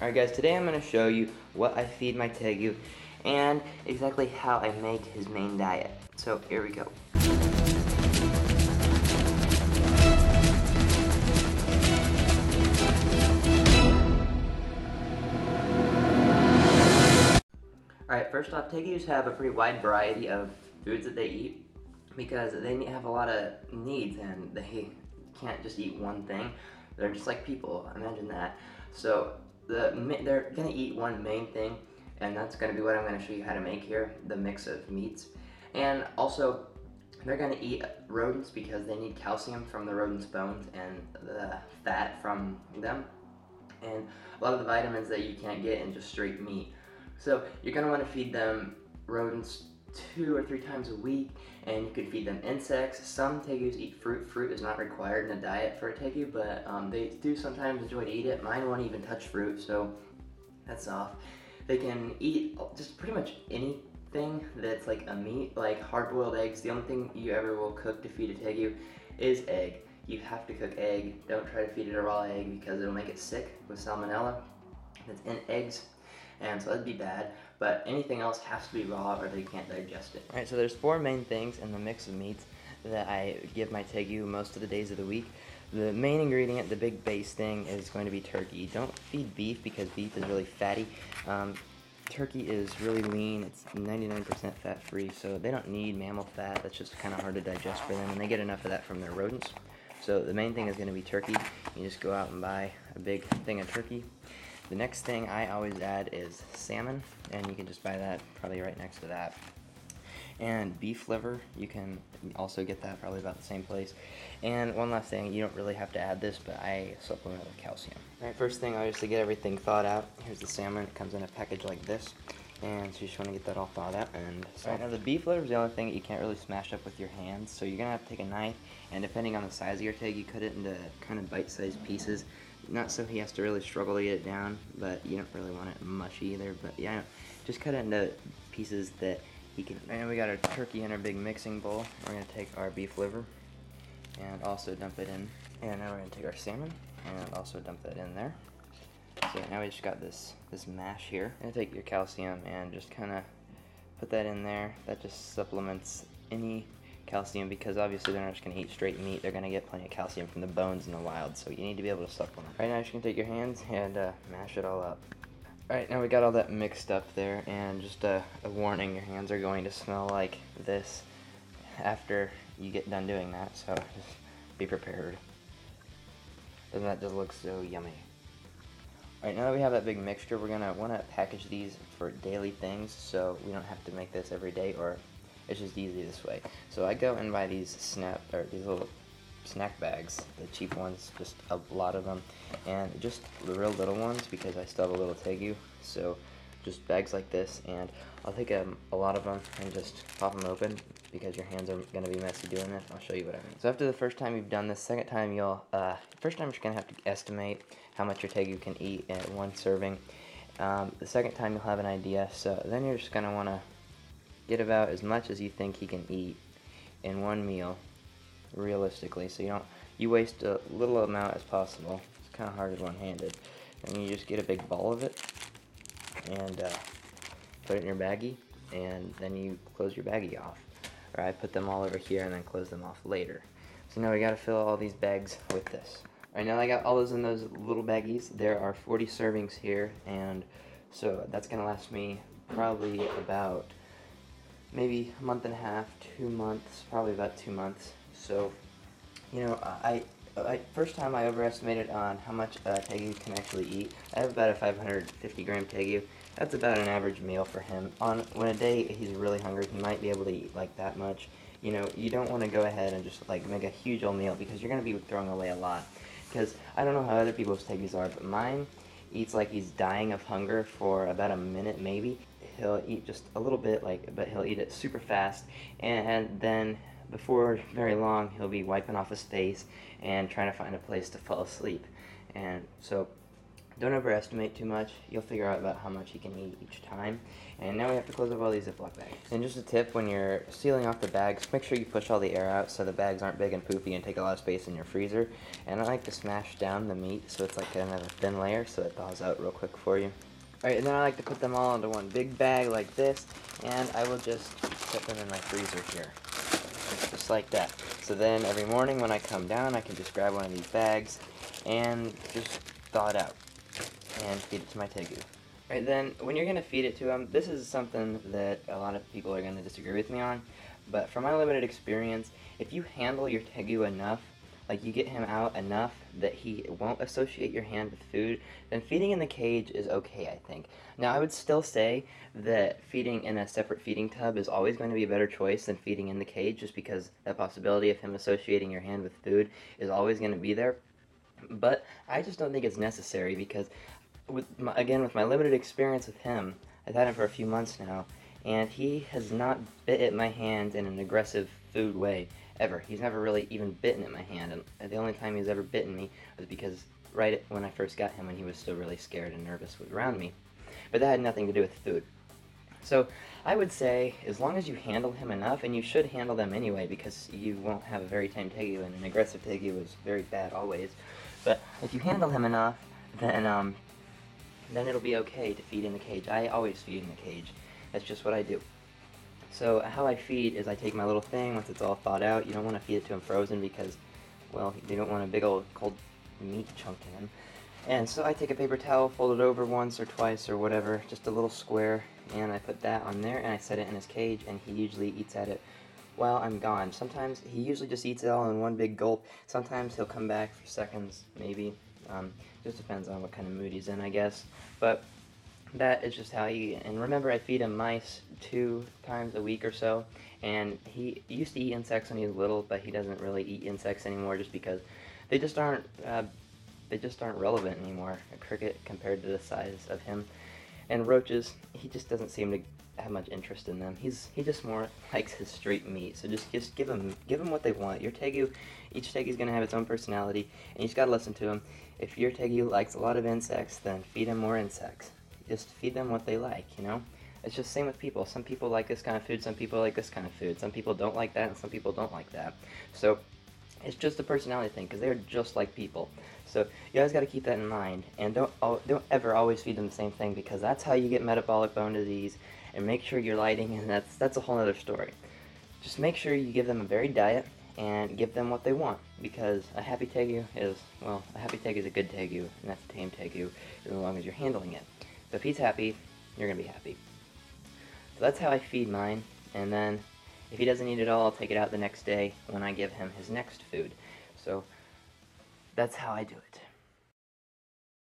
Alright guys, today I'm going to show you what I feed my Tegu and exactly how I make his main diet. So here we go. Alright, first off, Tegus have a pretty wide variety of foods that they eat because they have a lot of needs and they can't just eat one thing. They're just like people, imagine that. So they're going to eat one main thing, and that's going to be what I'm going to show you how to make here, the mix of meats. And also, they're going to eat rodents because they need calcium from the rodent's bones and the fat from them, and a lot of the vitamins that you can't get in just straight meat. So you're going to want to feed them rodents 2 or 3 times a week, and you could feed them insects. Some Tegus eat fruit. Fruit is not required in a diet for a Tegu, but they do sometimes enjoy to eat it. Mine won't even touch fruit, so that's off. They can eat just pretty much anything that's like a meat, like hard-boiled eggs. The only thing you ever will cook to feed a Tegu is egg. You have to cook egg. Don't try to feed it a raw egg because it'll make it sick with salmonella that's in eggs, and so that'd be bad. But anything else has to be raw or they can't digest it. Alright, so there's 4 main things in the mix of meats that I give my Tegu most of the days of the week. The main ingredient, the big base thing, is going to be turkey. Don't feed beef because beef is really fatty. Turkey is really lean. It's 99% fat-free, so they don't need mammal fat. That's just kind of hard to digest for them, and they get enough of that from their rodents. So the main thing is going to be turkey. You just go out and buy a big thing of turkey. The next thing I always add is salmon, and you can just buy that probably right next to that. And beef liver, you can also get that probably about the same place. And one last thing, you don't really have to add this, but I supplement it with calcium. Alright, first thing, obviously get everything thawed out. Here's the salmon. It comes in a package like this. And so you just want to get that all thawed out. And so now the beef liver is the only thing that you can't really smash up with your hands. So you're going to have to take a knife, and depending on the size of your Tegu, you cut it into kind of bite-sized pieces. Not so he has to really struggle to get it down, but you don't really want it mushy either. But yeah, just cut it into pieces that he can eat. And we got our turkey in our big mixing bowl. We're going to take our beef liver and also dump it in. And now we're going to take our salmon and also dump that in there. So now we just got this mash here. And take your calcium and just kind of put that in there. That just supplements any calcium, because obviously they're not just going to eat straight meat. They're going to get plenty of calcium from the bones in the wild, so you need to be able to supplement. Right now, you're just going to take your hands and mash it all up. Alright, now we got all that mixed up there, and just a warning, your hands are going to smell like this after you get done doing that, so just be prepared. Doesn't that just look so yummy? Alright, now that we have that big mixture, we're going to want to package these for daily things, so we don't have to make this every day, or it's just easy this way. So I go and buy these little snack bags, the cheap ones, just a lot of them, and just the real little ones because I still have a little Tegu. So just bags like this, and I'll take a lot of them and just pop them open because your hands are going to be messy doing this. I'll show you what I mean. So after the first time you've done this, second time first time you're going to have to estimate how much your Tegu can eat at one serving. The second time you'll have an idea, so then you're just going to want to get about as much as you think he can eat in one meal, realistically, so you waste a little amount as possible. It's kind of hard as one-handed. And you just get a big ball of it and put it in your baggie, and then you close your baggie off. Or I put them all over here and then close them off later. So now we got to fill all these bags with this. Alright, now I got all those in those little baggies. There are 40 servings here, and so that's going to last me probably about maybe a month and a half, 2 months, probably about 2 months. So, you know, first time I overestimated on how much Tegu can actually eat. I have about a 550 gram Tegu. That's about an average meal for him. When a day he's really hungry, he might be able to eat like that much. You know, you don't want to go ahead and just like make a huge old meal because you're going to be throwing away a lot. Because I don't know how other people's Tegus are, but mine eats like he's dying of hunger for about a minute maybe. He'll eat just a little bit, but he'll eat it super fast, and then before very long he'll be wiping off his face and trying to find a place to fall asleep. And so Don't overestimate too much. You'll figure out about how much he can eat each time. And now we have to close up all these Ziploc bags. And just a tip, when you're sealing off the bags, make sure you push all the air out so the bags aren't big and poofy and take a lot of space in your freezer. And I like to smash down the meat so it's like kind of a thin layer so it thaws out real quick for you. Alright, and then I like to put them all into one big bag like this, and I will just put them in my freezer here. Just like that. So then every morning when I come down, I can just grab one of these bags and just thaw it out and feed it to my Tegu. Right, then when you're going to feed it to him, this is something that a lot of people are going to disagree with me on, but from my limited experience, if you handle your Tegu enough, like you get him out enough that he won't associate your hand with food, then feeding in the cage is okay, I think. Now, I would still say that feeding in a separate feeding tub is always going to be a better choice than feeding in the cage, just because that possibility of him associating your hand with food is always going to be there. But I just don't think it's necessary because, with my limited experience with him, I've had him for a few months now, and he has not bit at my hand in an aggressive food way, ever. He's never really even bitten at my hand, and the only time he's ever bitten me was because when I first got him, when he was still really scared and nervous around me. But that had nothing to do with food. So I would say, as long as you handle him enough, and you should handle them anyway, because you won't have a very tame Tegu, and an aggressive Tegu is very bad always. But if you handle him enough, then it'll be okay to feed in the cage. I always feed in the cage. That's just what I do. So how I feed is I take my little thing, once it's all thawed out. You don't want to feed it to him frozen because, well, you don't want a big old cold meat chunk in him. And so I take a paper towel, fold it over once or twice or whatever, just a little square, and I put that on there and I set it in his cage, and he usually eats at it while I'm gone. Sometimes he usually just eats it all in one big gulp. Sometimes he'll come back for seconds, maybe. Just depends on what kind of mood he's in, I guess. But that is just how he eat. And remember, I feed him mice 2 times a week or so, and he used to eat insects when he was little, but he doesn't really eat insects anymore just because they just aren't relevant anymore. A cricket compared to the size of him. And roaches, he just doesn't seem to have much interest in them. He just more likes his straight meat. So just give him what they want. Each Tegu's gonna have its own personality, and you just gotta listen to him. If your Tegu likes a lot of insects, then feed him more insects. Just feed them what they like, you know? It's just the same with people. Some people like this kind of food, some people like this kind of food. Some people don't like that, and some people don't like that. So it's just a personality thing, because they're just like people. So you guys got to keep that in mind, and don't ever always feed them the same thing, because that's how you get metabolic bone disease. And make sure you're lighting, and that's a whole other story. Just make sure you give them a varied diet and give them what they want, because a happy Tegu is a good Tegu, and that's a tame Tegu as long as you're handling it. So if he's happy, you're gonna be happy. So that's how I feed mine, and then if he doesn't eat it all, I'll take it out the next day when I give him his next food. So that's how I do it.